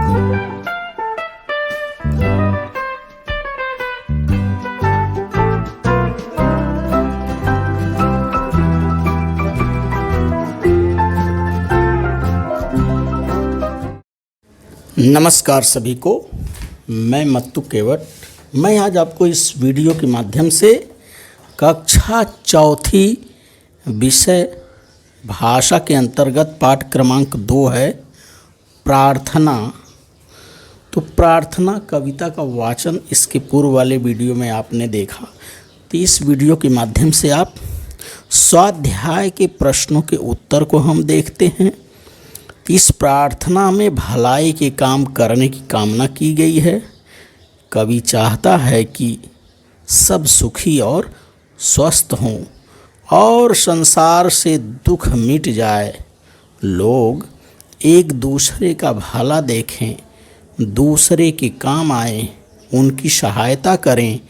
नमस्कार सभी को, मैं मत्तू केवट। मैं आज आपको इस वीडियो के माध्यम से कक्षा चौथी विषय भाषा के अंतर्गत पाठ क्रमांक 2 है प्रार्थना। तो प्रार्थना कविता का वाचन इसके पूर्व वाले वीडियो में आपने देखा। तो इस वीडियो के माध्यम से आप स्वाध्याय के प्रश्नों के उत्तर को हम देखते हैं। इस प्रार्थना में भलाई के काम करने की कामना की गई है। कवि चाहता है कि सब सुखी और स्वस्थ हों और संसार से दुख मिट जाए। लोग एक दूसरे का भला देखें, दूसरे के काम आएं, उनकी सहायता करें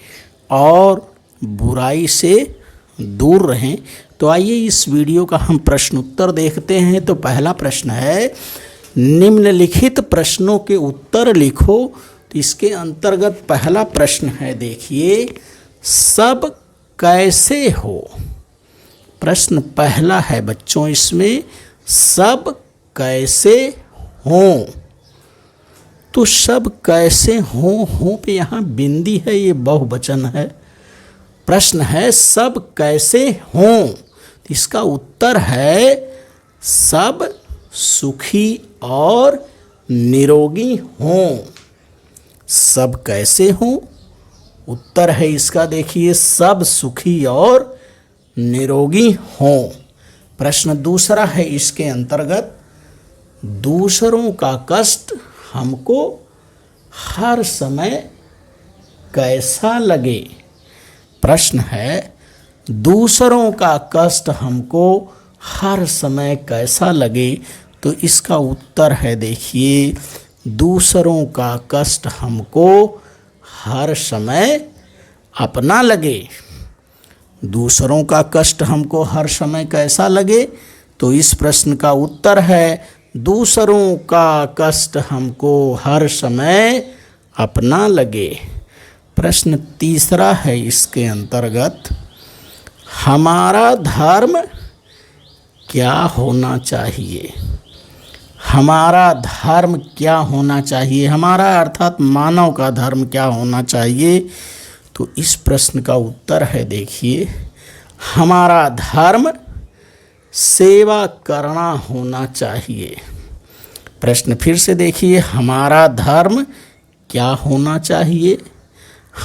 और बुराई से दूर रहें। तो आइए इस वीडियो का हम प्रश्न उत्तर देखते हैं। तो पहला प्रश्न है, निम्नलिखित प्रश्नों के उत्तर लिखो। तो इसके अंतर्गत पहला प्रश्न है, देखिए, सब कैसे हो। प्रश्न पहला है बच्चों इसमें, सब कैसे हों। तो सब कैसे हों पे यहाँ बिंदी है, ये बहुवचन है। प्रश्न है सब कैसे हों। इसका उत्तर है सब सुखी और निरोगी हों। सब कैसे हों, उत्तर है इसका, देखिए, सब सुखी और निरोगी हों। प्रश्न दूसरा है इसके अंतर्गत, दूसरों का कष्ट हमको हर समय कैसा लगे। प्रश्न है, दूसरों का कष्ट हमको हर समय कैसा लगे। तो इसका उत्तर है, देखिए, दूसरों का कष्ट हमको हर समय अपना लगे। दूसरों का कष्ट हमको हर समय कैसा लगे। तो इस प्रश्न का उत्तर है, दूसरों का कष्ट हमको हर समय अपना लगे। प्रश्न तीसरा है इसके अंतर्गत, हमारा धर्म क्या होना चाहिए। हमारा धर्म क्या होना चाहिए, हमारा अर्थात मानव का धर्म क्या होना चाहिए। तो इस प्रश्न का उत्तर है, देखिए, हमारा धर्म सेवा करना होना चाहिए। प्रश्न फिर से देखिए, हमारा धर्म क्या होना चाहिए।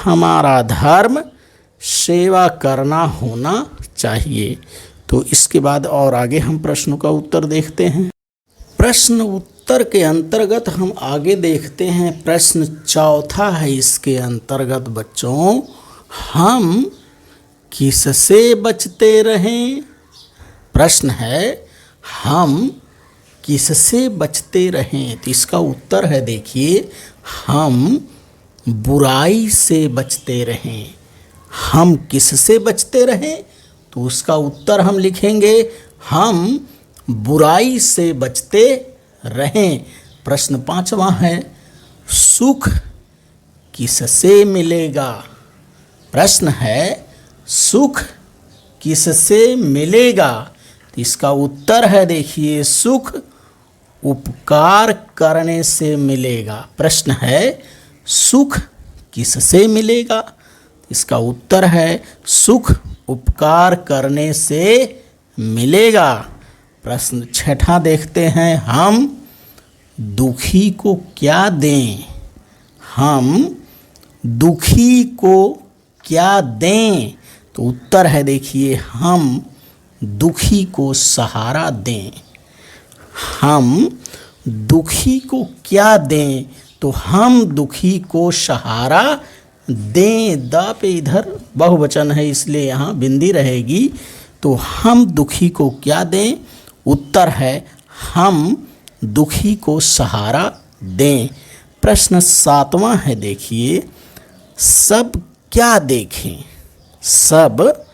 हमारा धर्म सेवा करना होना चाहिए। तो इसके बाद और आगे हम प्रश्नों का उत्तर देखते हैं। प्रश्न उत्तर के अंतर्गत हम आगे देखते हैं, प्रश्न चौथा है इसके अंतर्गत बच्चों, हम किससे बचते रहें। प्रश्न है, हम किससे बचते रहें। तो इसका उत्तर है, देखिए, हम बुराई से बचते रहें। हम किससे बचते रहें। तो उसका उत्तर हम लिखेंगे, हम बुराई से बचते रहें। प्रश्न पांचवा है, सुख किससे मिलेगा। प्रश्न है, सुख किससे मिलेगा। तो इसका उत्तर है, देखिए, सुख उपकार करने से मिलेगा। प्रश्न है, सुख किससे मिलेगा। इसका उत्तर है, सुख उपकार करने से मिलेगा। प्रश्न छठा देखते हैं, हम दुखी को क्या दें। हम दुखी को क्या दें। तो उत्तर है, देखिए, हम दुखी को सहारा दें। हम दुखी को क्या दें। तो हम दुखी को सहारा दें। द पे इधर बहुवचन है, इसलिए यहाँ बिंदी रहेगी। तो हम दुखी को क्या दें। उत्तर है, हम दुखी को सहारा दें। प्रश्न सातवां है, देखिए, सब क्या देखें। सब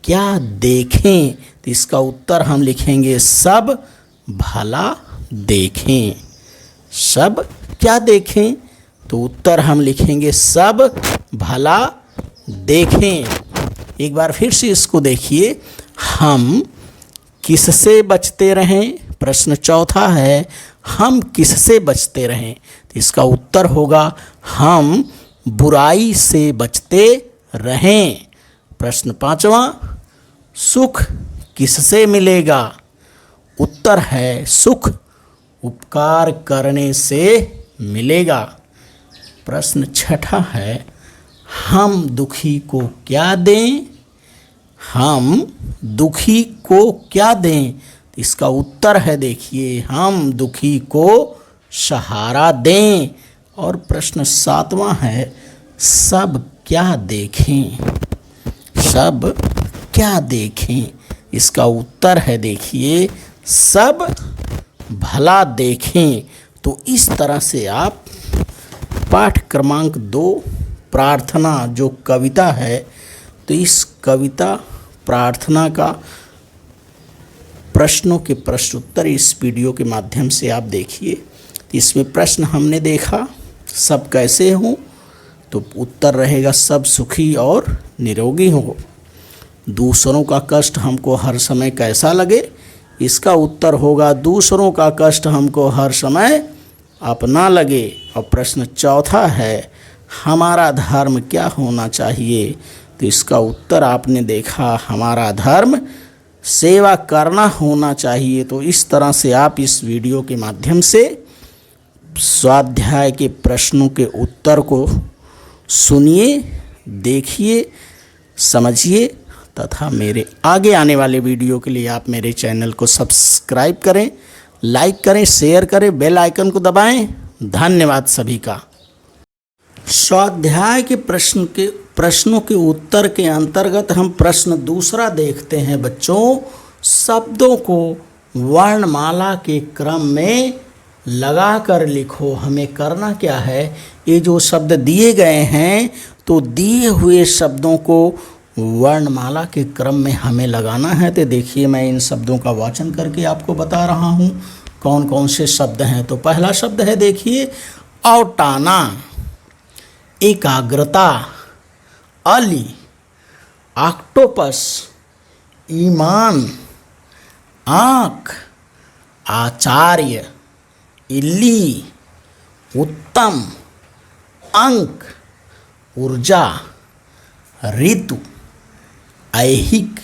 क्या देखें। तो इसका उत्तर हम लिखेंगे, सब भला देखें। सब क्या देखें? तो उत्तर हम लिखेंगे सब भला देखें। एक बार फिर से इसको देखिए, हम किससे बचते रहें? प्रश्न चौथा है, हम किससे बचते रहें? तो इसका उत्तर होगा हम बुराई से बचते रहें। प्रश्न पांचवा, सुख किससे मिलेगा? उत्तर है सुख उपकार करने से मिलेगा। प्रश्न छठा है, हम दुखी को क्या दें? हम दुखी को क्या दें? इसका उत्तर है, देखिए, हम दुखी को सहारा दें। और प्रश्न सातवां है, सब क्या देखें? सब क्या देखें? इसका उत्तर है, देखिए, सब भला देखें। तो इस तरह से आप पाठ क्रमांक 2 प्रार्थना जो कविता है, तो इस कविता प्रार्थना का प्रश्नों के प्रश्नोत्तर इस वीडियो के माध्यम से आप देखिए। इसमें प्रश्न हमने देखा, सब कैसे हों? तो उत्तर रहेगा सब सुखी और निरोगी हो। दूसरों का कष्ट हमको हर समय कैसा लगे? इसका उत्तर होगा दूसरों का कष्ट हमको हर समय अपना लगे। और प्रश्न चौथा है, हमारा धर्म क्या होना चाहिए? तो इसका उत्तर आपने देखा, हमारा धर्म सेवा करना होना चाहिए। तो इस तरह से आप इस वीडियो के माध्यम से स्वाध्याय के प्रश्नों के उत्तर को सुनिए, देखिए, समझिए तथा मेरे आगे आने वाले वीडियो के लिए आप मेरे चैनल को सब्सक्राइब करें, लाइक करें, शेयर करें, बेल आइकन को दबाएं। धन्यवाद सभी का। स्वाध्याय के प्रश्नों के उत्तर के अंतर्गत हम प्रश्न दूसरा देखते हैं बच्चों। शब्दों को वर्णमाला के क्रम में लगाकर लिखो। हमें करना क्या है? ये जो शब्द दिए गए हैं, तो दिए हुए शब्दों को वर्णमाला के क्रम में हमें लगाना है। तो देखिए, मैं इन शब्दों का वाचन करके आपको बता रहा हूँ कौन कौन से शब्द हैं। तो पहला शब्द है, देखिए, औटाना, एकाग्रता, अली, ऑक्टोपस, ईमान, आँख, आचार्य, इल्ली, उत्तम, अंक, ऊर्जा, ऋतु, ऐहिक,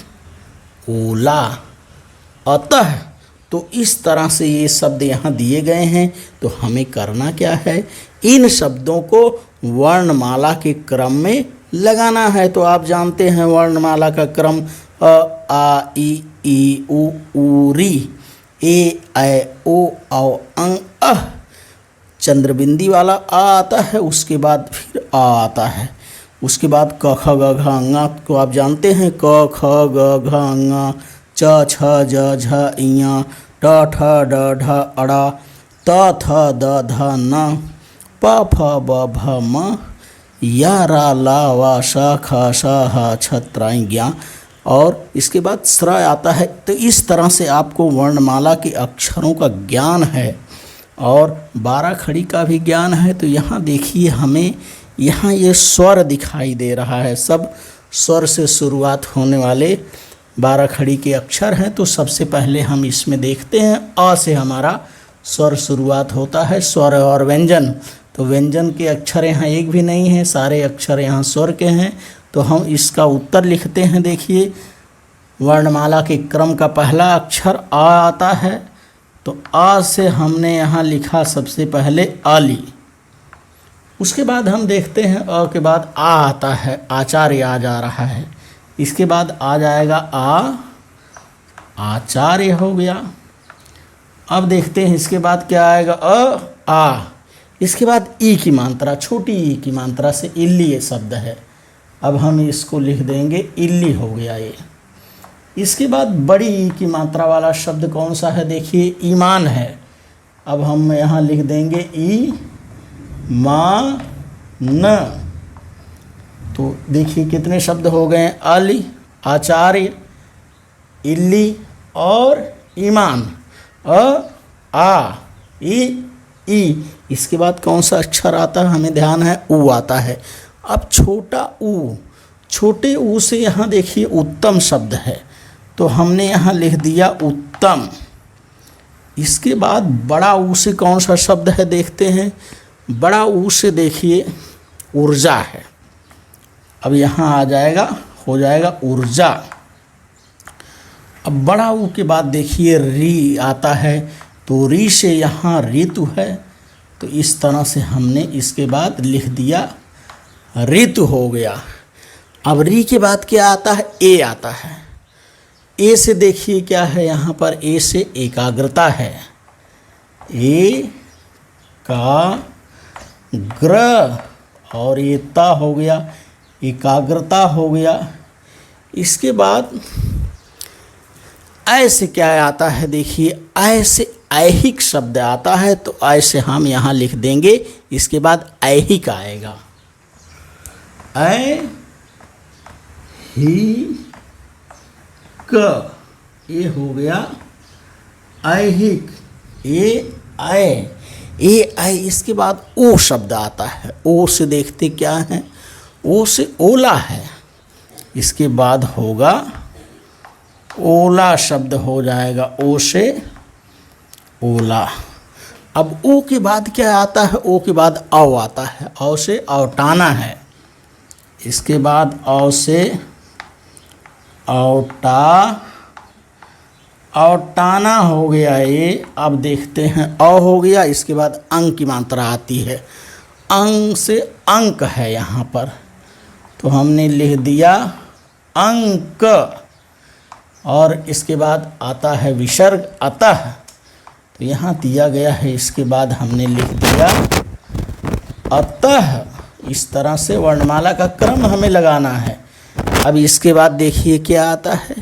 ओला, अतः। तो इस तरह से ये शब्द यहाँ दिए गए हैं। तो हमें करना क्या है? इन शब्दों को वर्णमाला के क्रम में लगाना है। तो आप जानते हैं वर्णमाला का क्रम अ, आ, ई, उ, री, ए, ऐ, ओ, औ, अं, अह। चंद्रबिंदी वाला आ आता है, उसके बाद फिर आ आता है, उसके बाद क ख ग घ ङ को आप जानते हैं, क ख ग घ ङ, च छ ज झ इं, ट ठ ड ढ अड़ा, त थ द ध न, प फ ब भ म, या रा ला वा श ख श ह छ त्र ज्ञ। और इसके बाद स्र आता है। तो इस तरह से आपको वर्णमाला के अक्षरों का ज्ञान है और 12 खड़ी का भी ज्ञान है। तो यहाँ देखिए, हमें यहाँ ये स्वर दिखाई दे रहा है। सब स्वर से शुरुआत होने वाले 12 खड़ी के अक्षर हैं। तो सबसे पहले हम इसमें देखते हैं, अ से हमारा स्वर शुरुआत होता है, स्वर और व्यंजन। तो व्यंजन के अक्षर यहाँ एक भी नहीं है, सारे अक्षर यहाँ स्वर के हैं। तो हम इसका उत्तर लिखते हैं। देखिए, वर्णमाला के क्रम का पहला अक्षर आ आता है। तो आ से हमने यहाँ लिखा सबसे पहले आली। उसके बाद हम देखते हैं अ के बाद आ आता है, आचार्य आ जा रहा है। इसके बाद आ जाएगा आ, आचार्य हो गया। अब देखते हैं इसके बाद क्या आएगा, आ। इसके बाद ई की मात्रा, छोटी ई की मात्रा से इल्ली ये शब्द है। अब हम इसको लिख देंगे, इल्ली हो गया ये। इसके बाद बड़ी ई की मात्रा वाला शब्द कौन सा है? देखिए, ईमान है। अब हम यहाँ लिख देंगे ई मा न। तो देखिए कितने शब्द हो गए, अली, आचार्य, इल्ली और ईमान। आ, ई, इसके बाद कौन सा अक्षर आता है हमें ध्यान है, ऊ आता है। अब छोटा ऊ, छोटे ऊ से यहाँ देखिए उत्तम शब्द है, तो हमने यहाँ लिख दिया उत्तम। इसके बाद बड़ा ऊ से कौन सा शब्द है देखते हैं, बड़ा ऊ से देखिए ऊर्जा है। अब यहाँ आ जाएगा, हो जाएगा ऊर्जा। अब बड़ा ऊ के बाद देखिए री आता है, तो री से यहाँ ऋतु है, तो इस तरह से हमने इसके बाद लिख दिया ऋतु हो गया। अब री के बाद क्या आता है, ए आता है। ए से देखिए क्या है यहाँ पर, ए से एकाग्रता है, ए का ग्र, और ये ता हो गया, एकाग्रता हो गया। इसके बाद ऐ से क्या आता है देखिए, ऐ से ऐहिक शब्द आता है, तो ऐ से हम यहाँ लिख देंगे, इसके बाद ऐहिक आएगा, ऐ ही क, ये हो गया ऐहिक, ए ऐ। इसके बाद ओ शब्द आता है, ओ से देखते क्या है, ओ से ओला है, इसके बाद होगा ओला शब्द हो जाएगा, ओ से ओला। अब ओ के बाद क्या आता है, ओ के बाद औ आता है, औ से औटाना है, इसके बाद औ से औटा, औटाना हो गया ये। अब देखते हैं औ हो गया, इसके बाद अंक की मात्रा आती है, अंक से अंक है यहाँ पर, तो हमने लिख दिया अंक। और इसके बाद आता है विसर्ग अतः, तो यहाँ दिया गया है, इसके बाद हमने लिख दिया अतः। इस तरह से वर्णमाला का क्रम हमें लगाना है। अब इसके बाद देखिए क्या आता है,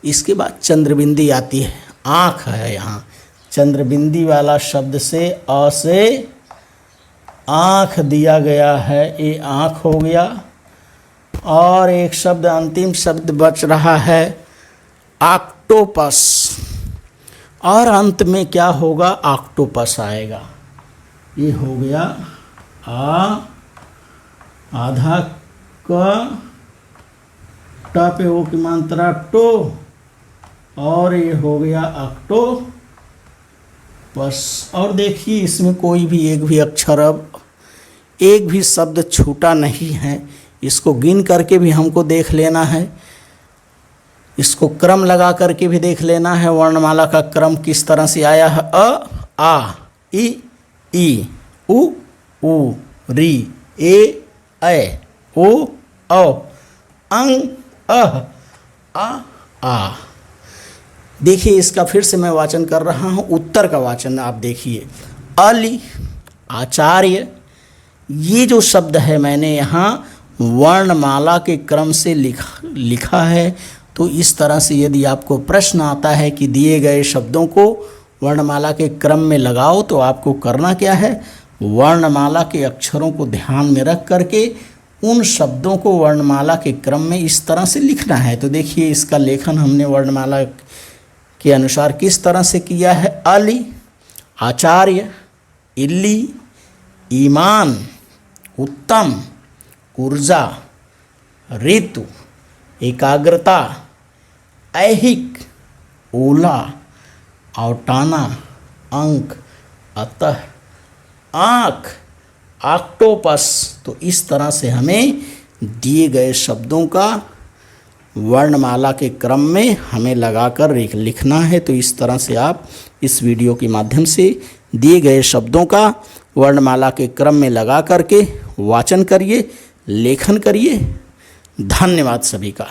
इसके बाद चंद्रबिंदी आती है, आँख है यहाँ, चंद्रबिंदी वाला शब्द से अ से आँख दिया गया है, ये आँख हो गया। और एक शब्द अंतिम शब्द बच रहा है ऑक्टोपस, और अंत में क्या होगा, ऑक्टोपस आएगा। ये हो गया आधा क, ट पे ओ की मात्रा टो, और ये हो गया ऑक्टोपस। और देखिए इसमें कोई भी एक भी अक्षर, अब एक भी शब्द छूटा नहीं है, इसको गिन करके भी हमको देख लेना है, इसको क्रम लगा करके भी देख लेना है, वर्णमाला का क्रम किस तरह से आया है। अ, आ, ई, उ, री, ए, ऐ, ओ, औ, अंग, अह, आ। देखिए इसका फिर से मैं वाचन कर रहा हूँ, उत्तर का वाचन आप देखिए, अली, आचार्य। ये जो शब्द है मैंने यहाँ वर्णमाला के क्रम से लिखा है। तो इस तरह से यदि आपको प्रश्न आता है कि दिए गए शब्दों को वर्णमाला के क्रम में लगाओ, तो आपको करना क्या है, वर्णमाला के अक्षरों को ध्यान में रख करके उन शब्दों को वर्णमाला के क्रम में इस तरह से लिखना है। तो देखिए इसका लेखन हमने वर्णमाला के अनुसार किस तरह से किया है। अली, आचार्य, इल्ली, ईमान, उत्तम, ऊर्जा, ऋतु, एकाग्रता, ऐहिक, ओला, औटाना, अंक, अतः, आँख, ऑक्टोपस। तो इस तरह से हमें दिए गए शब्दों का वर्णमाला के क्रम में हमें लगाकर लिखना है। तो इस तरह से आप इस वीडियो के माध्यम से दिए गए शब्दों का वर्णमाला के क्रम में लगा करके वाचन करिए, लेखन करिए। धन्यवाद सभी का।